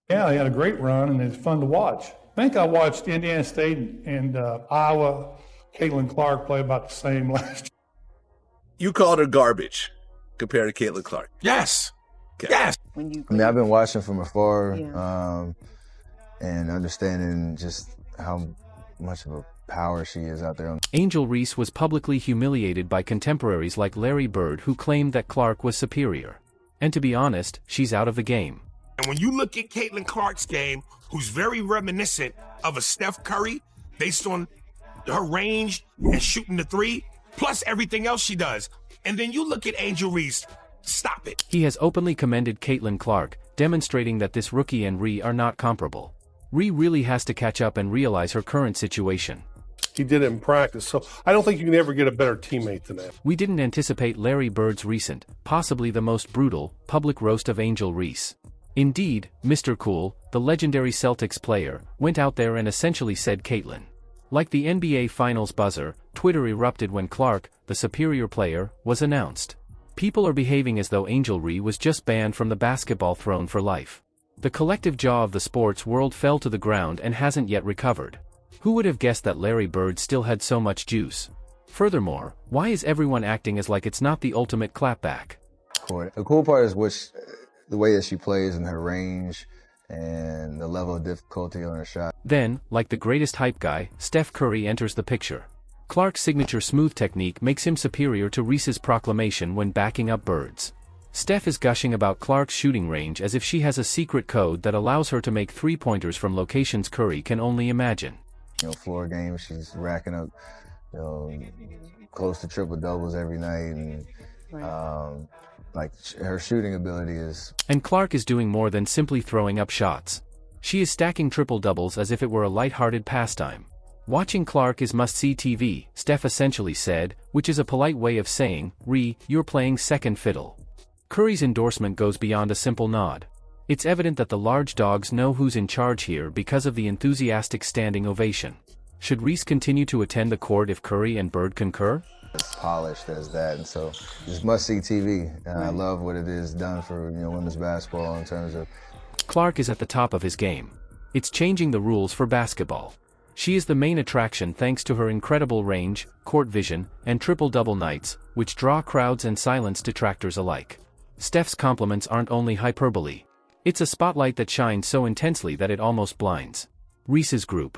Yeah, he had a great run, and it's fun to watch. I think I watched Indiana State and Iowa. Caitlin Clark play about the same last year. You called her garbage compared to Caitlin Clark. Yes. Okay. Yes. I mean, I've been watching from afar and understanding just how much of a power she is out there. Angel Reese was publicly humiliated by contemporaries like Larry Bird, who claimed that Clark was superior. And to be honest, she's out of the game. And when you look at Caitlin Clark's game, who's very reminiscent of a Steph Curry, based on her range and shooting the three, plus everything else she does. And then you look at Angel Reese, stop it. He has openly commended Caitlin Clark, demonstrating that this rookie and Ree are not comparable. Ree really has to catch up and realize her current situation. He did it in practice, so I don't think you can ever get a better teammate than that. We didn't anticipate Larry Bird's recent, possibly the most brutal, public roast of Angel Reese. Indeed, Mr. Cool, the legendary Celtics player, went out there and essentially said Caitlin. Like the NBA Finals buzzer, Twitter erupted when Clark, the superior player, was announced. People are behaving as though Angel Ree was just banned from the basketball throne for life. The collective jaw of the sports world fell to the ground and hasn't yet recovered. Who would have guessed that Larry Bird still had so much juice? Furthermore, why is everyone acting as like it's not the ultimate clapback? The cool part is the way that she plays and her range and the level of difficulty on her shot. Then, like the greatest hype guy, Steph Curry enters the picture. Clark's signature smooth technique makes him superior to Reese's proclamation when backing up Bird's. Steph is gushing about Clark's shooting range as if she has a secret code that allows her to make three-pointers from locations Curry can only imagine. Floor games, she's racking up, close to triple doubles every night, and her shooting ability is. And Clark is doing more than simply throwing up shots. She is stacking triple doubles as if it were a lighthearted pastime. Watching Clark is must-see TV, Steph essentially said, which is a polite way of saying, Ree, you're playing second fiddle. Curry's endorsement goes beyond a simple nod. It's evident that the large dogs know who's in charge here because of the enthusiastic standing ovation. Should Reese continue to attend the court if Curry and Bird concur? As polished as that, and so it's must-see TV. And I love what it is done for women's basketball in terms of. Clark is at the top of his game. It's changing the rules for basketball. She is the main attraction thanks to her incredible range, court vision, and triple-double nights, which draw crowds and silence detractors alike. Steph's compliments aren't only hyperbole. It's a spotlight that shines so intensely that it almost blinds. Reese's group.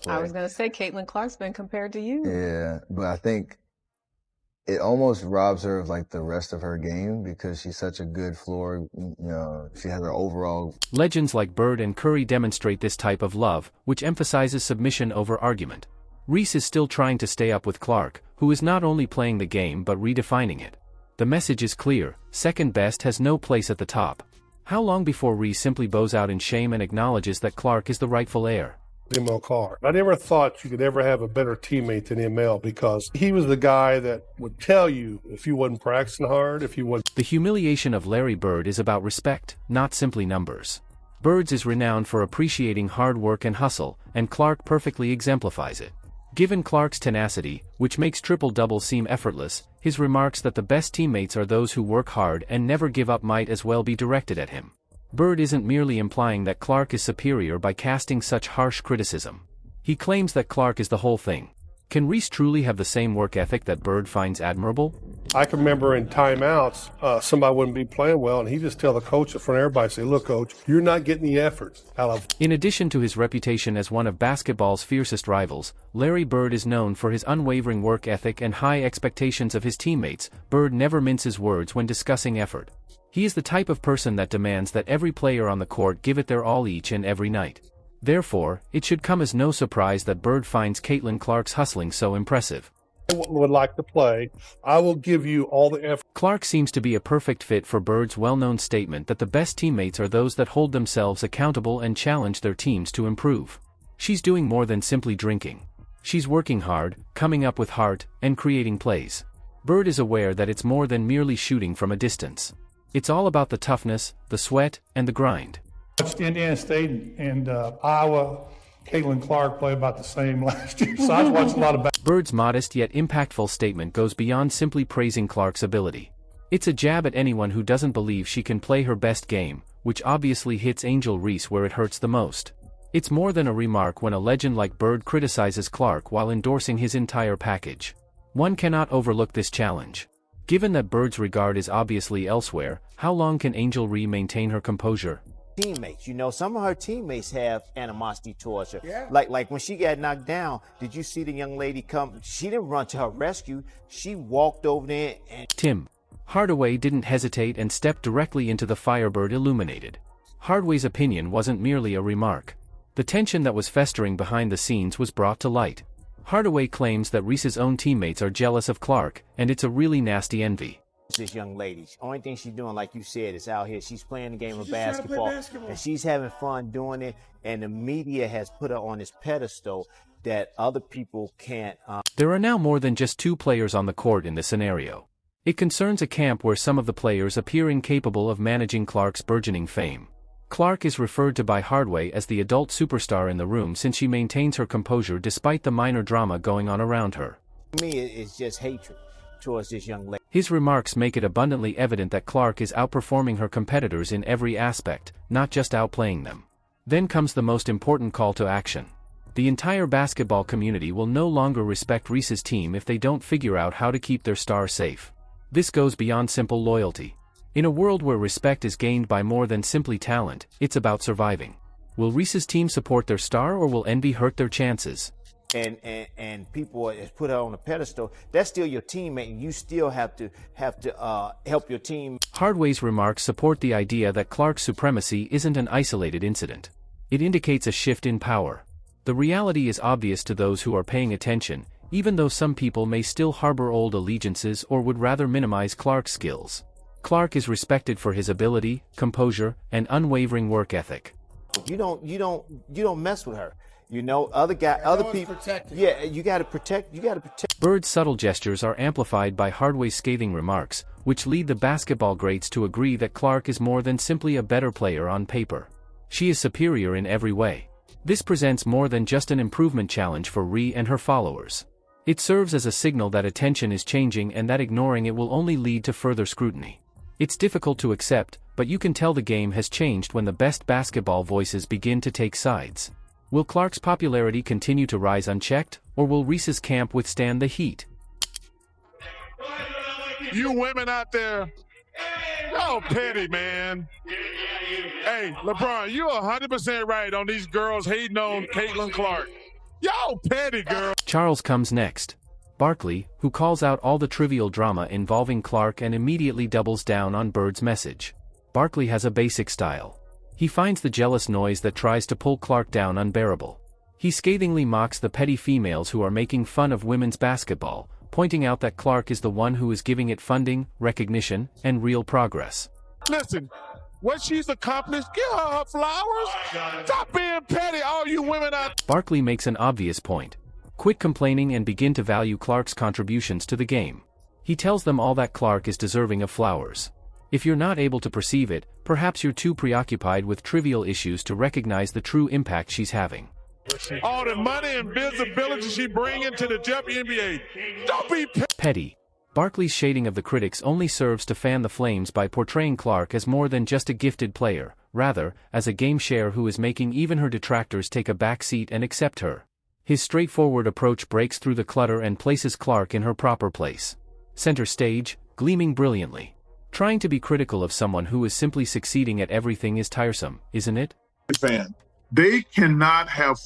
I was going to say, Caitlin Clark's been compared to you. Yeah, but I think it almost robs her of the rest of her game because she's such a good floor, she has her overall. Legends like Bird and Curry demonstrate this type of love, which emphasizes submission over argument. Reese is still trying to stay up with Clark, who is not only playing the game but redefining it. The message is clear, second best has no place at the top. How long before Reese simply bows out in shame and acknowledges that Clark is the rightful heir? ML Clark. I never thought you could ever have a better teammate than ML because he was the guy that would tell you if you wasn't practicing hard, if you wasn't. The humiliation of Larry Bird is about respect, not simply numbers. Bird's is renowned for appreciating hard work and hustle, and Clark perfectly exemplifies it. Given Clark's tenacity, which makes triple-double seem effortless, his remarks that the best teammates are those who work hard and never give up might as well be directed at him. Bird isn't merely implying that Clark is superior by casting such harsh criticism. He claims that Clark is the whole thing. Can Reese truly have the same work ethic that Bird finds admirable? I can remember in timeouts, somebody wouldn't be playing well, and he just tell the coach in front of everybody, say, look, coach, you're not getting the effort out of. In addition to his reputation as one of basketball's fiercest rivals, Larry Bird is known for his unwavering work ethic and high expectations of his teammates. Bird never minces words when discussing effort. He is the type of person that demands that every player on the court give it their all each and every night. Therefore, it should come as no surprise that Bird finds Caitlin Clark's hustling so impressive. I would like to play. I will give you all the effort. Clark seems to be a perfect fit for Bird's well-known statement that the best teammates are those that hold themselves accountable and challenge their teams to improve. She's doing more than simply drinking. She's working hard, coming up with heart, and creating plays. Bird is aware that it's more than merely shooting from a distance. It's all about the toughness, the sweat, and the grind. I watched Indiana State and Iowa. Caitlin Clark play about the same last year, so I was watching a lot of Bird's modest yet impactful statement goes beyond simply praising Clark's ability. It's a jab at anyone who doesn't believe she can play her best game, which obviously hits Angel Reese where it hurts the most. It's more than a remark when a legend like Bird criticizes Clark while endorsing his entire package. One cannot overlook this challenge. Given that Bird's regard is obviously elsewhere, how long can Angel Reese maintain her composure? Teammates, some of her teammates have animosity towards her. Yeah. Like when she got knocked down, did you see the young lady come? She didn't run to her rescue. She walked over there and... Tim Hardaway didn't hesitate and stepped directly into the Firebird illuminated. Hardaway's opinion wasn't merely a remark. The tension that was festering behind the scenes was brought to light. Hardaway claims that Reese's own teammates are jealous of Clark, and it's a really nasty envy. This young lady, only thing she's doing, like you said, is out here. She's playing the game of basketball, and she's having fun doing it. And the media has put her on this pedestal that other people can't. There are now more than just two players on the court in this scenario. It concerns a camp where some of the players appear incapable of managing Clark's burgeoning fame. Clark is referred to by Hardaway as the adult superstar in the room since she maintains her composure despite the minor drama going on around her. To me, it's just hatred towards this young lady. His remarks make it abundantly evident that Clark is outperforming her competitors in every aspect, not just outplaying them. Then comes the most important call to action. The entire basketball community will no longer respect Reese's team if they don't figure out how to keep their star safe. This goes beyond simple loyalty. In a world where respect is gained by more than simply talent, it's about surviving. Will Reese's team support their star or will envy hurt their chances? And people put her on a pedestal. That's still your teammate, and you still have to help your team. Hardaway's remarks support the idea that Clark's supremacy isn't an isolated incident. It indicates a shift in power. The reality is obvious to those who are paying attention, even though some people may still harbor old allegiances or would rather minimize Clark's skills. Clark is respected for his ability, composure, and unwavering work ethic. You don't mess with her. Other people. Yeah, you got to protect. Bird's subtle gestures are amplified by Hardaway's scathing remarks, which lead the basketball greats to agree that Clark is more than simply a better player on paper. She is superior in every way. This presents more than just an improvement challenge for Ree and her followers. It serves as a signal that attention is changing and that ignoring it will only lead to further scrutiny. It's difficult to accept, but you can tell the game has changed when the best basketball voices begin to take sides. Will Clark's popularity continue to rise unchecked, or will Reese's camp withstand the heat? You women out there, y'all petty, man. Hey, LeBron, you're 100% right on these girls hating on Caitlin Clark. Y'all petty, girl. Charles comes next. Barkley, who calls out all the trivial drama involving Clark and immediately doubles down on Bird's message. Barkley has a basic style. He finds the jealous noise that tries to pull Clark down unbearable. He scathingly mocks the petty females who are making fun of women's basketball, pointing out that Clark is the one who is giving it funding, recognition, and real progress. Listen, what she's accomplished, give her flowers. Stop being petty, all you women out. Barkley makes an obvious point. Quit complaining and begin to value Clark's contributions to the game. He tells them all that Clark is deserving of flowers. If you're not able to perceive it, perhaps you're too preoccupied with trivial issues to recognize the true impact she's having. All the money and visibility she bringing to the WNBA. Don't be petty. Barkley's shading of the critics only serves to fan the flames by portraying Clark as more than just a gifted player, rather, as a game share who is making even her detractors take a back seat and accept her. His straightforward approach breaks through the clutter and places Clark in her proper place. Center stage, gleaming brilliantly. Trying to be critical of someone who is simply succeeding at everything is tiresome, isn't it? Fan. They cannot have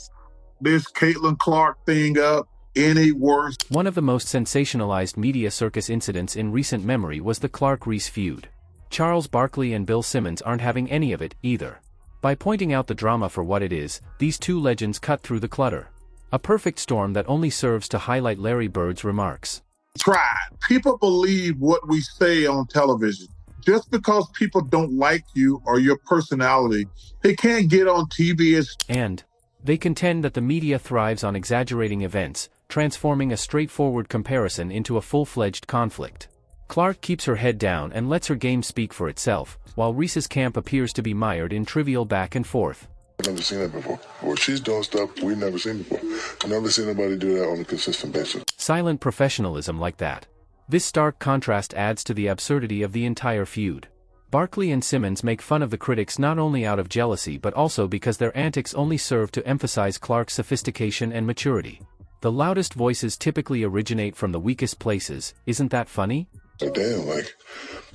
this Caitlin Clark thing up any worse. One of the most sensationalized media circus incidents in recent memory was the Clark Reese feud. Charles Barkley and Bill Simmons aren't having any of it, either. By pointing out the drama for what it is, these two legends cut through the clutter. A perfect storm that only serves to highlight Larry Bird's remarks. Try. People believe what we say on television. Just because people don't like you or your personality, they can't get on TV and they contend that the media thrives on exaggerating events, transforming a straightforward comparison into a full-fledged conflict. Clark keeps her head down and lets her game speak for itself, while Reese's camp appears to be mired in trivial back and forth. I've never seen that before. Well, she's doing stuff we've never seen before. I've never seen anybody do that on a consistent basis. Silent professionalism like that. This stark contrast adds to the absurdity of the entire feud. Barkley and Simmons make fun of the critics not only out of jealousy but also because their antics only serve to emphasize Clark's sophistication and maturity. The loudest voices typically originate from the weakest places, isn't that funny? Like, damn, like,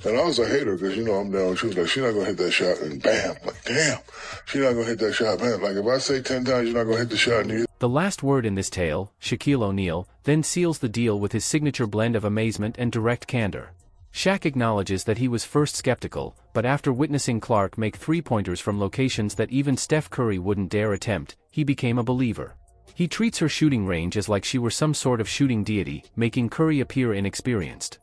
and I was a hater because, you know, I'm down. She was like, she's not going to hit that shot, and bam. Like, damn, she's not going to hit that shot, bam. Like, if I say 10 times you're not going to hit the shot, and you... The last word in this tale, Shaquille O'Neal, then seals the deal with his signature blend of amazement and direct candor. Shaq acknowledges that he was first skeptical, but after witnessing Clark make three-pointers from locations that even Steph Curry wouldn't dare attempt, he became a believer. He treats her shooting range as like she were some sort of shooting deity, making Curry appear inexperienced.